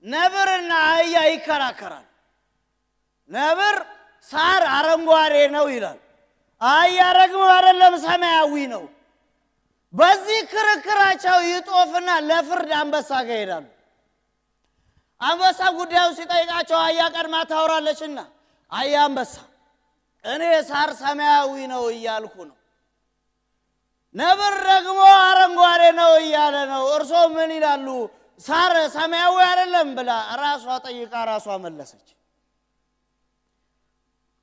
ነብርና አህያ ይከራከራል ነብር ሳር አረንጓዴ ነው ይላል አህያ ደግሞ አይደለም ሰማያዊ ነው በዚህ ክርክራቸው ይጦፍና ለፍርድ አንበሳ ጋር ይሄዳሉ አንበሳ ጉዳዩ ሲጠይቃቸው አህያ ቀድማ ታወራለችና አህያ አንበሳ እኔ ሳር ሰማያዊ ነው እያልኩ ነው ነብር ደግሞ አረንጓዴ ነው እያለ ነው እርሶ ምን ይላሉ ሳር ሰማያዊ አይደለም ብላ ራሷ ጠይቃ ራሷ መለሰች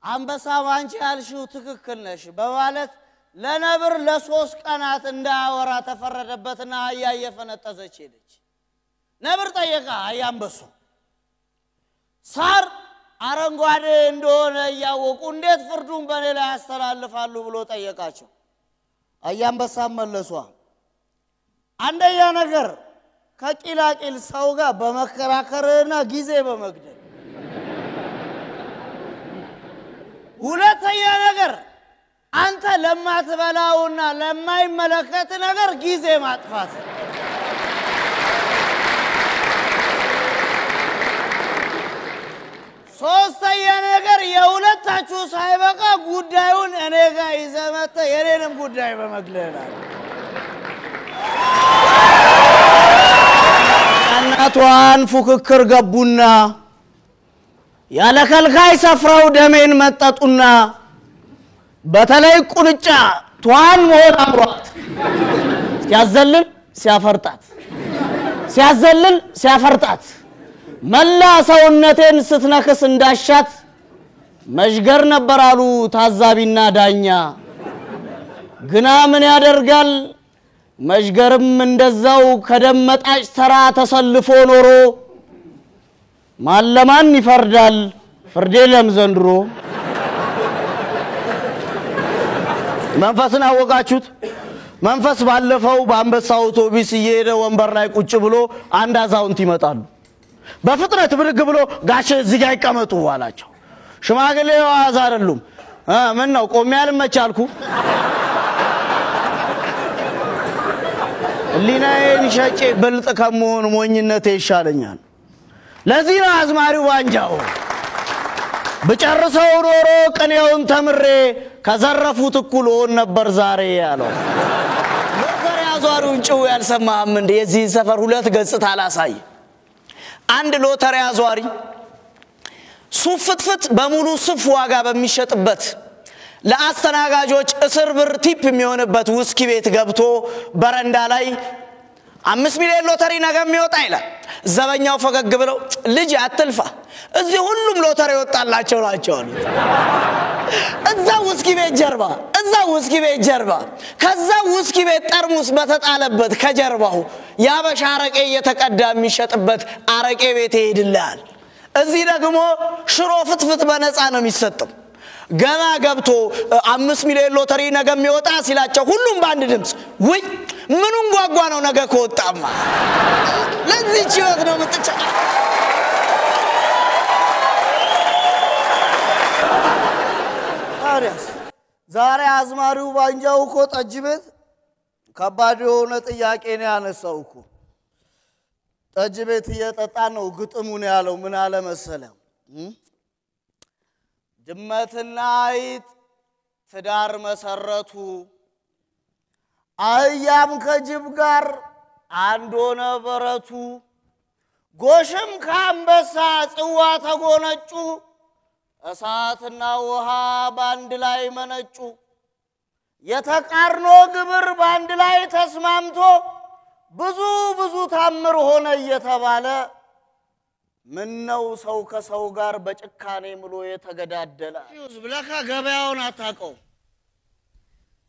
አንበሳ አንቺ ያልሽው ትክክል ነሽ በማለት ለነብር ለ3 ቀናት እንዳወራ ተፈረደበትና አህያ እየፈነጠዘች ሄደች ነብር ጠየቃ አህያ አንበሳ ሳር አረንጓዴ እንደሆነ ያወቁ እንዴት ፍርዱን በኔ ላይ ያስተላልፋሉ ብሎ ጠየቃቸው አህያ አንበሳ መለሷ አንደኛ ነገር ከቂላቂል ሰው ጋር በመከራከርና ጊዜ በመግደል ሁለተኛ ነገር አንተ ለማትበላውና ለማይመለከት ነገር ጊዜ ማጥፋት ሶስተኛ ነገር የሁለታችሁ ሳይበቃ ጉዳዩን እኔ ጋር ይዘመተ የኔንም ጉዳይ በመግለላል እናቷን ፉክክር ገቡና ያለ ከልካይ ሰፍራው ደሜን መጠጡና በተለይ ቁንጫ ቷን ሞት አምሯት ሲያዘልል ሲያፈርጣት ሲያዘልል ሲያፈርጣት መላ ሰውነቴን ስትነክስ እንዳሻት መሽገር ነበራሉ ታዛቢና ዳኛ ግና ምን ያደርጋል መሽገርም እንደዛው ከደመጣጭ ተራ ተሰልፎ ኖሮ ማለማን ይፈርዳል ፍርዴ ለምዘንድሮ መንፈስን አወቃችሁት መንፈስ ባለፈው በአንበሳ አውቶቡስ እየሄደ ወንበር ላይ ቁጭ ብሎ አንድ አዛውንት ይመጣሉ በፍጥነት ብድግ ብሎ ጋሽ እዚህ ጋር ይቀመጡ አላቸው ሽማግሌው አዛረሉም ምን ነው ቆሜ ያልመቻልኩ ሊናዬን ሸጬ ብልጥ ከመሆን ሞኝነቴ ይሻለኛል ለዚህ ነው አዝማሪው ባንጃው በጨርሰው ኖሮ ቀኔውን ተምሬ ከዘረፉት እኩል ሆን ነበር ዛሬ ያለው ሎተሪ አዟሪውን ጭው ያልሰማህም እንደ የዚህ ሰፈር ሁለት ገጽታ አላሳይ አንድ ሎተሪ አዟሪ ሱፍትፍት በሙሉ ሱፍ ዋጋ በሚሸጥበት ለአስተናጋጆች እስር ብር ቲፕ የሚሆንበት ውስኪ ቤት ገብቶ በረንዳ ላይ 5 ሚሊዮን ሎተሪ ነገ የሚወጣ ይላል ዘበኛው ፈገግ ብለው ልጅ አትልፋ እዚህ ሁሉም ሎተሪ ወጣላቸው ናቸው እዛው ውስኪ ቤት ጀርባ ከዛው ውስኪ ቤት ጠርሙስ በተጣለበት ከጀርባው ያበሻ አረቄ እየተቀዳ የሚሸጥበት አረቄ ቤት ይሄድልሃል እዚህ ደግሞ ሽሮ ፍትፍት በነፃ ነው የሚሰጠው ገና ገብቶ 5 ሚሊዮን ሎተሪ ነገ የሚወጣ ሲላቸው ሁሉም ባንድ ድምጽ ወይ ምኑን ጓጓ ነው ነገ ከወጣማ ለዚህ ቺወት ነው ምጥጫ አሪያስ ዛሬ አዝማሪው ባንጃው እኮ ጠጅ ቤት ከባድ የሆነ ጥያቄ ነው ያነሳውኩ ጠጅ ቤት እየጠጣ ነው ግጥሙን ያለው ምን አለ መሰለ ድመትና አይጥ ትዳር መሰረቱ አህያም ከጅብ ጋር አንድ ሆነ በረቱ ጎሽም ከአንበሳ ጽዋ ተጎነጩ እሳትና ውሃ ባንድ ላይ መነጩ የተቃርኖ ግብር ባንድ ላይ ተስማምቶ ብዙ ታምር ሆነ እየተባለ ምን ነው ሰው ከሰው ጋር በጭካኔ ምሎ የተገዳደለ ብለካ ገበያውን አታቀው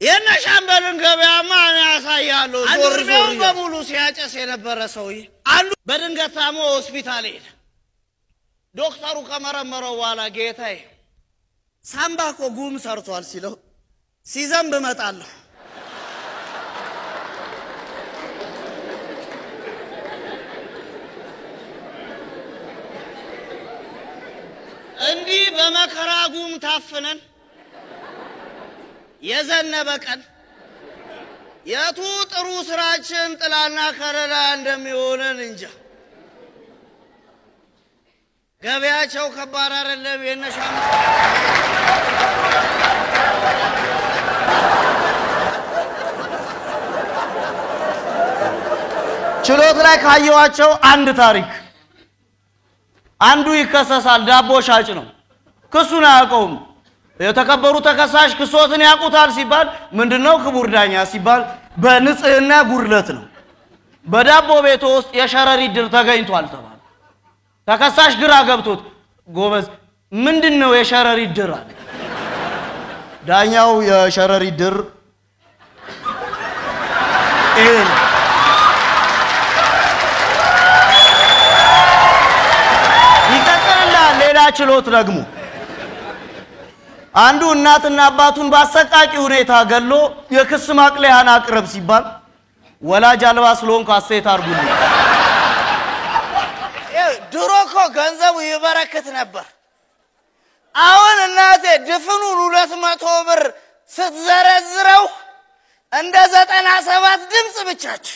የነሻምበልን ገበያማ ያሳያሉ ዞርዞር በሙሉ ሲያጨስ የነበረ ሰውዬ አንዱ በድንገት ታሞ ሆስፒታል ሄደ ዶክተሩ ከመረመረው በኋላ ጌታዬ ሳምባኮ ጉም ሰርቷል ሲለው ሲዘንብ መጣለሁ እንዲ በመከራ ጉም ታፈነን የዘነበ ቀን የቱ ጥሩ ስራችን ጥላና ከረዳ እንደሚሆነን እንጃ ገበያቸው ከባድ አይደለም የነሻም ችሎት ላይ ካየዋቸው አንድ ታሪክ አንዱ ይከሰሳል ዳቦ ሻጭ ነው ክሱን አያውቀውም የተከበሩ ተከሳሽ ክሶትን ያቁታል ሲባል ምንድነው ክቡር ዳኛ ሲባል በንጽህና ጉድለት ነው በዳቦ ቤት ውስጥ የሸረሪ ድር ተገኝቷል ተባለ ተከሳሽ ግራ ገብቶት ጎበዝ ምንድነው የሸረሪ ድር አለ ዳኛው የሸረሪ ድር ይቀጥላል ሌላ ችሎት ደግሞ አንዱ እናትና አባቱን ባሰቃቂ ሁኔታ ገሎ የክስ ማቅለያን አቅርብ ሲባል ወላጅ አልባ ስለሆንኩ አስተያየት አርጉልኝ ድሮኮ ገንዘቡ ይበረከት ነበር አሁን እናቴ ድፍኑን 200 ብር ስትዘረዝረው እንደ 97 ድምጽ ብቻች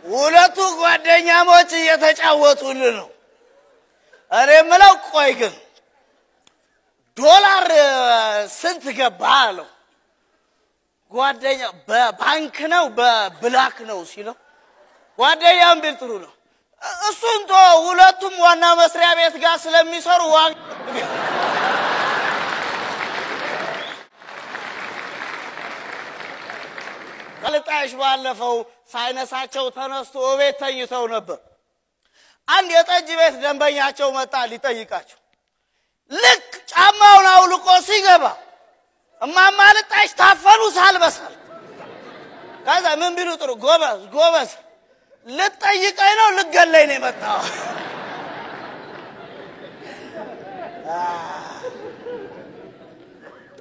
ሁለቱ ጓደኛሞች እየተጫወቱልን ነው አሬ ምለው ቆይ ግን ዶላር ስንት ገባ አለው ጓደኛ በባንክ ነው በብላክ ነው ሲለው ጓደኛም ቢልጥሩ ነው እሱን ቶ ሁለቱም ዋና መስሪያ ቤት ጋር ስለሚሰሩ ካልጣሽ ባለፈው ሳይነሳቸው ተነስቶ ቤት ተኝተው ነበር አንድ የጠጅ ቤት ደንበኛቸው መጣ ሊጠይቃቸው ልክ ጫማውን አውልቆ ሲገባ እማማ ልጣሽ ታፈኑ ሳልበሳል ከዛ ምን ቢሉ ጥሩ ጎበዝ ልጠይቀኝ ነው ልገለኝ ነው የመጣው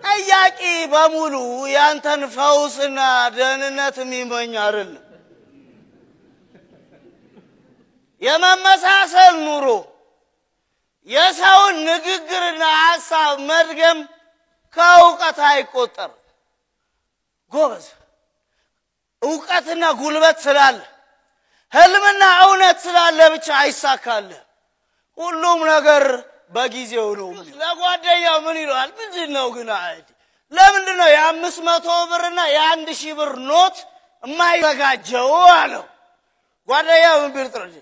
ጠያቂ በሙሉ ያንተን ፈውስና ደህንነት የሚመኝ አይደል የመመሳሰል ኑሮ የሰውን ንግግርና ሐሳብ መድገም ከእውቀት አይቆጠር ጎበዝ ዕውቀትና ጉልበት ስላለ ህልምና እውነት ስላለ ብቻ አይሳካል ሁሉም ነገር በጊዜው ነው ለጓደኛው ምን ይላል ምንድነው ግን አይዲ ለምንድነው የ500 ብርና የ1000 ብር ኖት የማይዘጋጀው አለው ጓደኛው ምን ቢልጥርጅ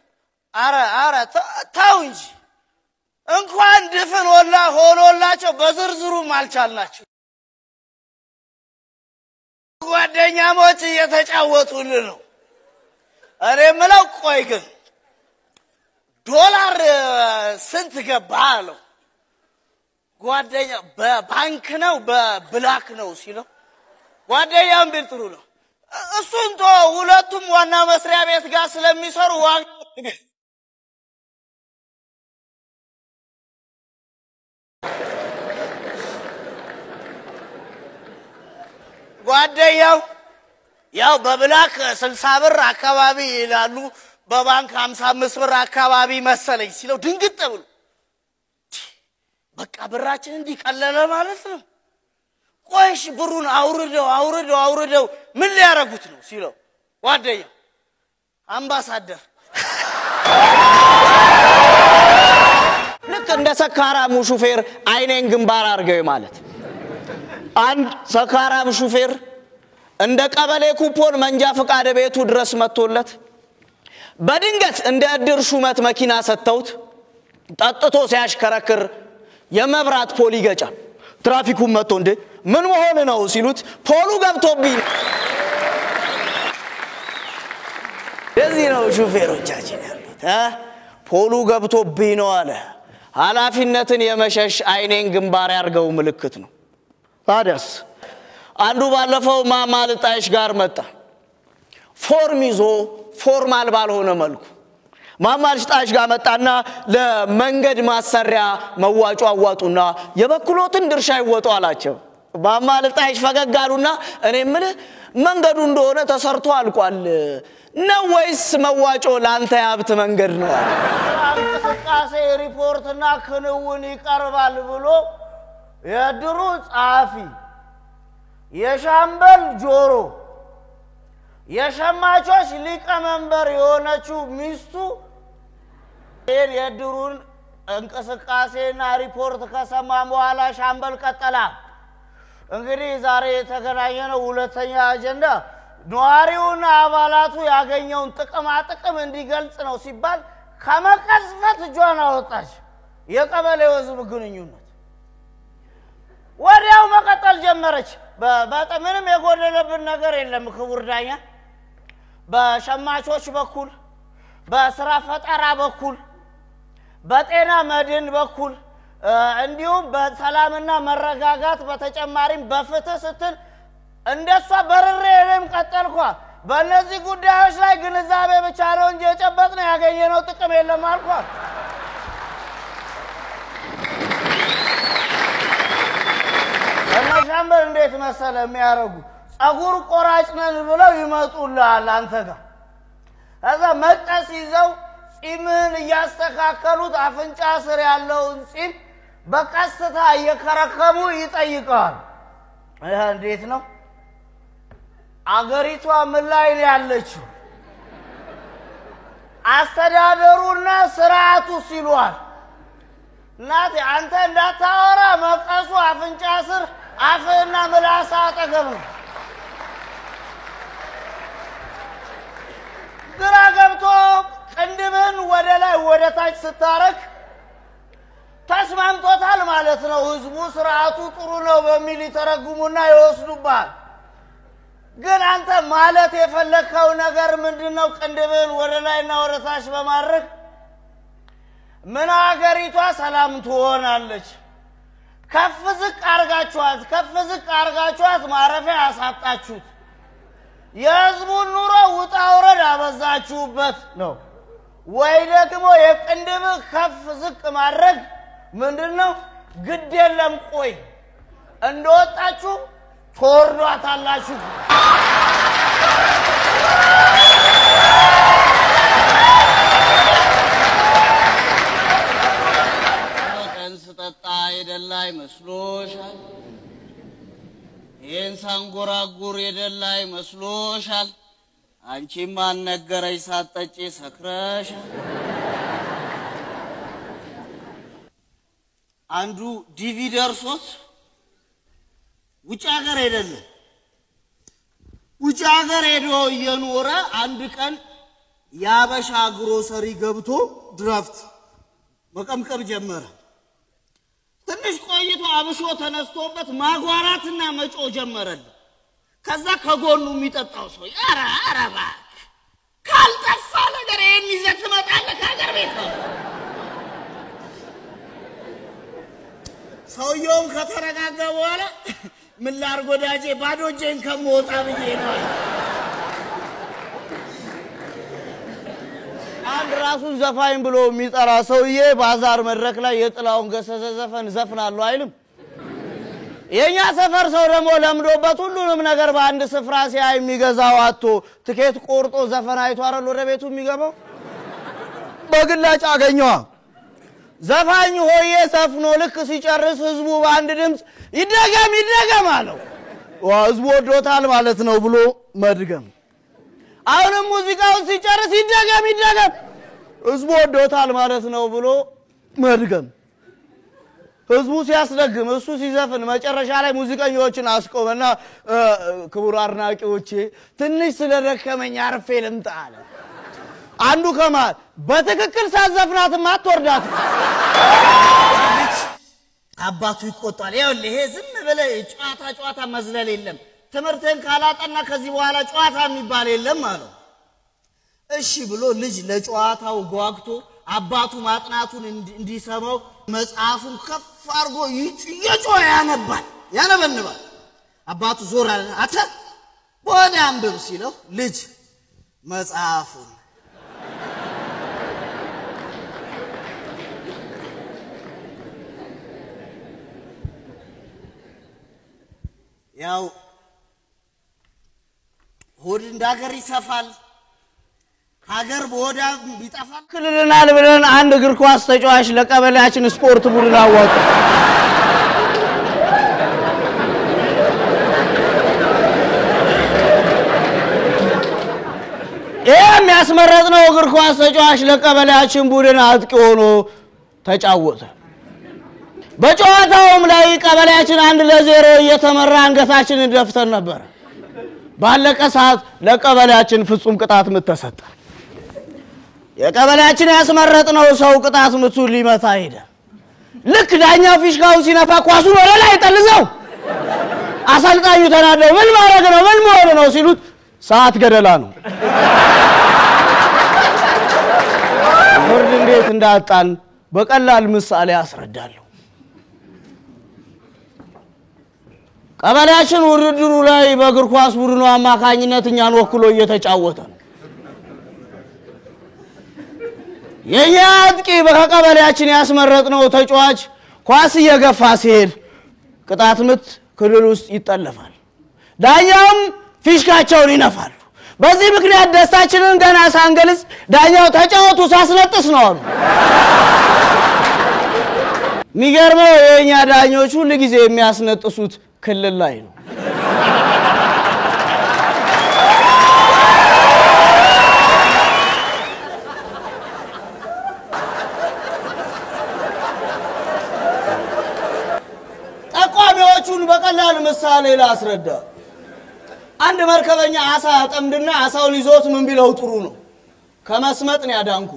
አረ ታው እንጂ እንኳን ድፍን ወላ ሆኖላቸው በዝርዝሩም አልቻልናቸው ጓደኛሞች እየተጫወቱልን ነው አሬ ምለው ቆይ ግን ዶላር ስንት ገባ አለው ጓደኛ በባንክ ነው በብላክ ነው ሲለው ጓደኛም ቢልጥሩ ነው እሱን ቶ ሁለቱም ዋና መስሪያ ቤት ጋር ስለሚሰሩ ጓደኛው ያው በብላክ 60 ብር አካባቢ ይላሉ በባንክ 55 ብር አካባቢ መሰለኝ ሲለው ድንግጥ ብሎ በቃ ብራችን እንዲቀለለ ማለት ነው ቆይሽ ብሩን አውርደው ምን ሊያረጉት ነው ሲለው ጓደኛው አምባሳደር ልክ እንደ ሰካራሙ ሹፌር አይኔን ግንባር አርገው ማለት አንድ ሰካራም ሹፌር እንደ ቀበሌ ኩፖን መንጃ ፍቃድ ቤቱ ድረስ መጥቶለት በድንገት እንደ እድር ሹመት መኪና ሰተውት ጠጥቶ ሲያሽከረክር የመብራት ፖሊ ገጫል ትራፊኩን መጥቶ እንደ ምን መሆን ነው ሲሉት ፖሉ ገብቶብኝ እዚህ ነው ሹፌሮቻችን ያሉት ፖሉ ገብቶብኝ ነው አለ ኃላፊነትን የመሸሽ አይኔን ግንባር ያርገው ምልክት ነው ታዲያስ አንዱ ባለፈው ማማ ልጣሽ ጋር መጣ ፎርም ይዞ ፎርማል ባልሆነ መልኩ ማማ ልጣሽ ጋር መጣና ለመንገድ ማሰሪያ መዋጮ አዋጡና የበኩሎትን ድርሻ ይወጡ አላቸው ማማ ልጣሽ ፈገግ አሉና እኔ ምን መንገዱ እንደሆነ ተሰርቶ አልቋል ነው ወይስ መዋጮ ላንተ ያብት መንገድ ነው? እንቅስቃሴ ሪፖርትና ክንውን ይቀርባል ብሎ የድሩ ጻፊ የሻምበል ጆሮ የሸማቾች ሊቀመንበር የሆነችው ሚስቱ የድሩን እንቅስቃሴና ሪፖርት ከሰማን በኋላ ሻምበል ቀጠላ እንግዲህ ዛሬ የተገናኘነው ሁለተኛ አጀንዳ ኗሪውና አባላቱ ያገኘውን ጥቅም እንዲገልጽ ነው ሲባል ከመቀዝፈት ጆና ወጣች የቀበሌው ህዝብ ግንኙነት ወዲያው መቀጠል ጀመረች በጣም ምንም የጎደለብን ነገር የለም ክቡር ዳኛ በሸማቾች በኩል በስራ ፈጠራ በኩል በጤና መድን በኩል እንዲሁም በሰላምና መረጋጋት በተጨማሪም በፍትህ ስትል እንደሷ በርሬም ቀጠልኳ በእነዚህ ጉዳዮች ላይ ግንዛቤ ብቻ ነው እንጂ የጨበጥነው ያገኘነው ጥቅም የለም አልኳ ሻምበል እንዴት መሰለ የሚያረጉ ጸጉር ቆራጭ ነን ብለው ይመጡልሃል አንተ ጋር እዛ መቀስ ይዘው ጺምን እያስተካከሉት አፍንጫ ስር ያለውን ጺም በቀስታ እየከረከሙ ይጠይቃል እንዴት ነው አገሪቷ ምን ላይ ነው ያለችው አስተዳደሩና ስርዓቱ ሲሏል ናቲ አንተ እንዳታወራ መቀሱ አፍንጫ ስር አፍና ምላስ አጠገብ ነው ግራ ገብቶ ቅንድብን ወደ ላይ ወደ ታች ስታረክ ተስማምቶታል ማለት ነው ህዝቡ ስርዓቱ ጥሩ ነው በሚል ይተረጉሙና ይወስዱባል ግን አንተ ማለት የፈለከው ነገር ምንድነው ቅንድብን ወደ ላይና ወደ ታች በማድረግ ምን አገሪቷ ሰላም ትሆናለች ከፍ ዝቅ አርጋችኋት ማረፊያ ያሳጣችሁት የህዝቡን ኑሮ ውጣ ወረድ አበዛችሁበት ነው ወይ ደግሞ የቅንድብ ከፍ ዝቅ ማድረግ ምንድነው ግድ የለም ቆይ እንደወጣችሁ ተወርዷታላችሁ ተንስጠጣ የደላይ መስሎሻል የንሳንጎራጉር የደላይ መስሎሻል አንቺ ማን ነገረኝ ሳትጠጪ ሰክረሻል አንዱ ዲቪ ደርሶት ውጭ ሀገር አይደለም ውጭ ሀገር ሄዶ እየኖረ አንድ ቀን ያበሻ ግሮሰሪ ገብቶ ድራፍት መቀምቀም ጀመረ ትንሽ ቆይቶ አብሾ ተነስቶበት ማጓራትና መጮ ጀመረል ከዛ ከጎኑ የሚጠጣው ሰው አራባ ካልጠፋ ነገር የሚዘት መጣለህ ከሀገር ቤት ሰውየውም ከተረጋጋ በኋላ ምን ላርግ ወዳጄ ባዶ እጄን ከመውጣ ብዬ ነው አንድ ራሱን ዘፋኝ ብሎ የሚጠራ ሰውዬ ባዛር መድረክ ላይ የጥላውን ገሰሰ ዘፈን ዘፍናለሁ አይልም የኛ ሰፈር ሰው ደግሞ ለምዶበት ሁሉንም ነገር በአንድ ስፍራ ሲያይ የሚገዛው አጥቶ ትኬት ቆርጦ ዘፈን አይቶ አይደል ወደ ቤቱ የሚገባው በግላጭ አገኘዋ ዘፋኝ ሆዬ ሰፍኖ ልክ ሲጨርስ ህዝቡ በአንድ ድምጽ ይደገም አለው ህዝቡ ወዶታል ማለት ነው ብሎ መድገም አሁንም ሙዚቃውን ሲጨርስ ይደገም ህዝቡ ወዶታል ማለት ነው ብሎ መድገም ህዝቡ ሲያስደግም እሱ ሲዘፍን መጨረሻ ላይ ሙዚቀኞችን አስቆመና ክቡር አድናቂዎቼ ትንሽ ስለደከመኝ አርፌ ልምጣ አለ አንዱ ከማል በትክክል ሳዘፍናትም አትወርዳት አባቱ ይቆጣል ይኸውልህ ይሄ ዝም ብለህ ጨዋታ መዝለል የለም ትምርትን ካላጠና ከዚህ በኋላ ጨዋታ የሚባል የለም አለው እሺ ብሎ ልጅ ለጨዋታው ጓግቶ አባቱ ማጥናቱን እንዲሰማው መጽሐፉን ከፍ አርጎ ይጮህ ያነበንባል አባቱ ዞር አተ ወደ አንብብ ሲለው ልጅ መጽሐፉን ያው ሆድ እንዳገር ይሰፋል ሀገር በወዳ ቢጠፋል ክልልናል ብለን አንድ እግር ኳስ ተጫዋች ለቀበሌያችን ስፖርት ቡድን አዋጣ የሚያስመረጥነው እግር ኳስ ተጫዋች ለቀበሌያችን ቡድን አጥቂ ሆኖ ተጫወተ በጨዋታውም ላይ ቀበሌያችን 1-0 እየተመራ አንገታችንን ደፍተን ነበር ባለቀ ሰዓት ለቀበሌያችን ፍጹም ቅጣት ምት ተሰጠ የቀበሌያችን ያስመረጥነው ሰው ቅጣት ምቱን ሊመታ ሄደ ልክ ዳኛው ፊሽካውን ሲነፋ ኳሱን ወደ ላይ ጠልዘው አሰልጣኙ ተናደው ምን ማድረግ ነው ምን መሆኑ ነው ሲሉት ሰዓት ገደላ ነው ፍርድ እንዴት እንዳጣን በቀላል ምሳሌ አስረዳለሁ ቀበሌያችን ውድድሩ ላይ በእግር ኳስ ቡድኑ አማካኝነት እኛን ወክሎ እየተጫወተ የኛ አጥቂ በቀበሌያችን ያስመረጥነው ተጫዋች ኳስ እየገፋ ሲሄድ ቅጣት ምት ክልል ውስጥ ይጠለፋል ዳኛውም ፊሽካቸውን ይነፋሉ በዚህ ምክንያት ደስታችንን ገና ሳንገልጽ ዳኛው ተጫወቱ ሳስነጥስ ነው አሉ ሚገርመው የኛ ዳኞች ሁሉ ጊዜ የሚያስነጥሱት ክልል ላይ ነው ተቋሚዎቹን በቀላል ምሳሌ ላስረዳ አንድ መርከበኛ አሳ አጠምድና አሳውን ይዞት ምን ቢለው ጥሩ ነው ከመስመጥ ነው ያዳንኩ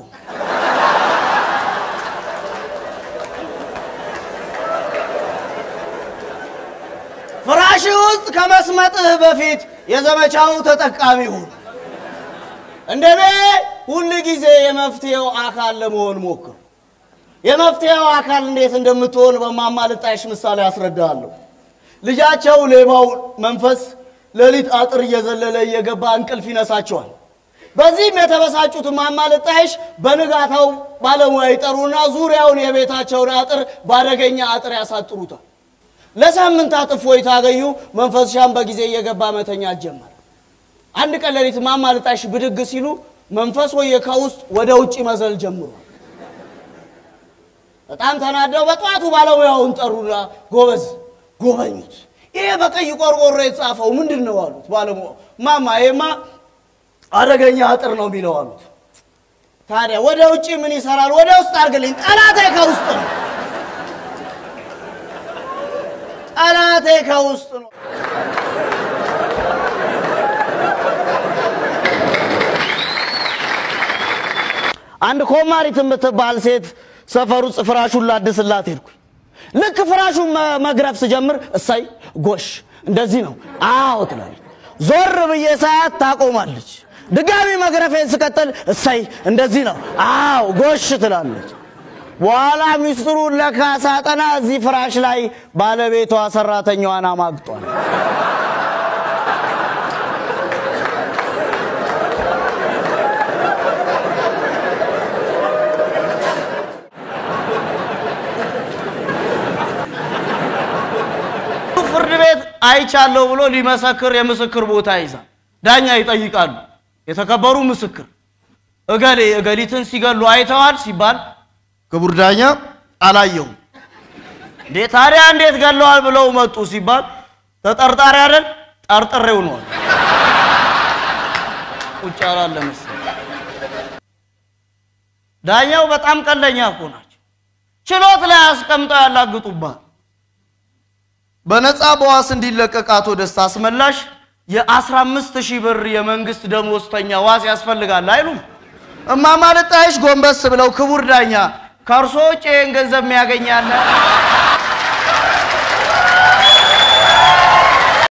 ፍራሽ ውስጥ ከመስመጥህ በፊት የዘመቻው ተጠቃሚ ሁን እንደኔ ሁሉ ጊዜ የመፍትሄው አካል ለመሆን ሞክር የመፍትሄው አካል እንዴት እንደምትሆን በማማልጣሽ ምሳሌ አስረዳለሁ ልጃቸው ሌባው መንፈስ ለሊት አጥር እየዘለለ እየገባ እንቅልፍ ይነሳቸዋል በዚህም የተበሳጩት ማማልጣሽ በንጋታው ባለሙያ ይጠሩና ዙሪያውን የቤታቸውን አጥር ባደገኛ አጥር ያሳጥሩታል ለሳምንታት እፎይታ አገኙ መንፈስሻም በጊዜ እየገባ መተኛ ጀመረ አንድ ቀን ለሊት ማማልጣሽ ብድግ ሲሉ መንፈስ ወየ ከውስጥ ወደ ውጪ መዘል ጀምሯል በጣም ተናደው በጧቱ ባለሙያውን ጠሩና ጎበዝ ጎበኙት ይሄ በቀይ ቆርቆሮ የተጻፈው ምንድነው አሉት ባለሙያው ማማ ይሄማ አደገኛ አጥር ነው ቢለው አሉት ታዲያ ወደ ውጪ ምን ይሰራል ወደ ውስጥ አርግልኝ ጠላቴ ከውስጥ ነው ጠላቴ ከውስጥ ነው አንድ ኮማሪት የምትባል ሴት ሰፈሩ ፍራሹን ላድስላት ሄድኩኝ ልክ ፍራሹን መግረፍ ሲጀምር እሳይ ጎሽ እንደዚህ ነው አዎ ትላለች ዞር ብዬ ሳያት ታቆማለች ድጋሚ መግረፌን ስቀጥል እሳይ እንደዚህ ነው አዎ ጎሽ ትላለች በኋላ ሚስጥሩ ለካሳጠና እዚህ ፍራሽ ላይ ባለቤቷ ሰራተኛዋን አማግጧል ፍርድ ቤት አይቻለው ብሎ ሊመሰክር የምስክር ቦታ ይዛል ዳኛ ይጠይቃሉ የተከበሩ ምስክር እገሌ እገሊትን ሲገሉ አይተዋል ሲባል ክቡር ዳኛ አላየው ታዲያ እንዴት ገለዋል ብለው መጡ ሲባል ተጠርጣሪ አይደል ጠርጥሬው ነው ቁጭ አላለ መሰለኝ ዳኛው በጣም ቀለኛ እኮ ናቸው ችሎት ላይ አስቀምጠው ያላግጡባል በነፃ በዋስ እንዲለቀቅ አቶ ደስታ አስመላሽ የ15000 ብር የመንግስት ደሞዝተኛ ዋስ ያስፈልጋል አይሉም እማማልጣይሽ ጎንበስ ብለው ክቡር ዳኛ ከርሶ ጨን ገንዘብ የሚያገኛለ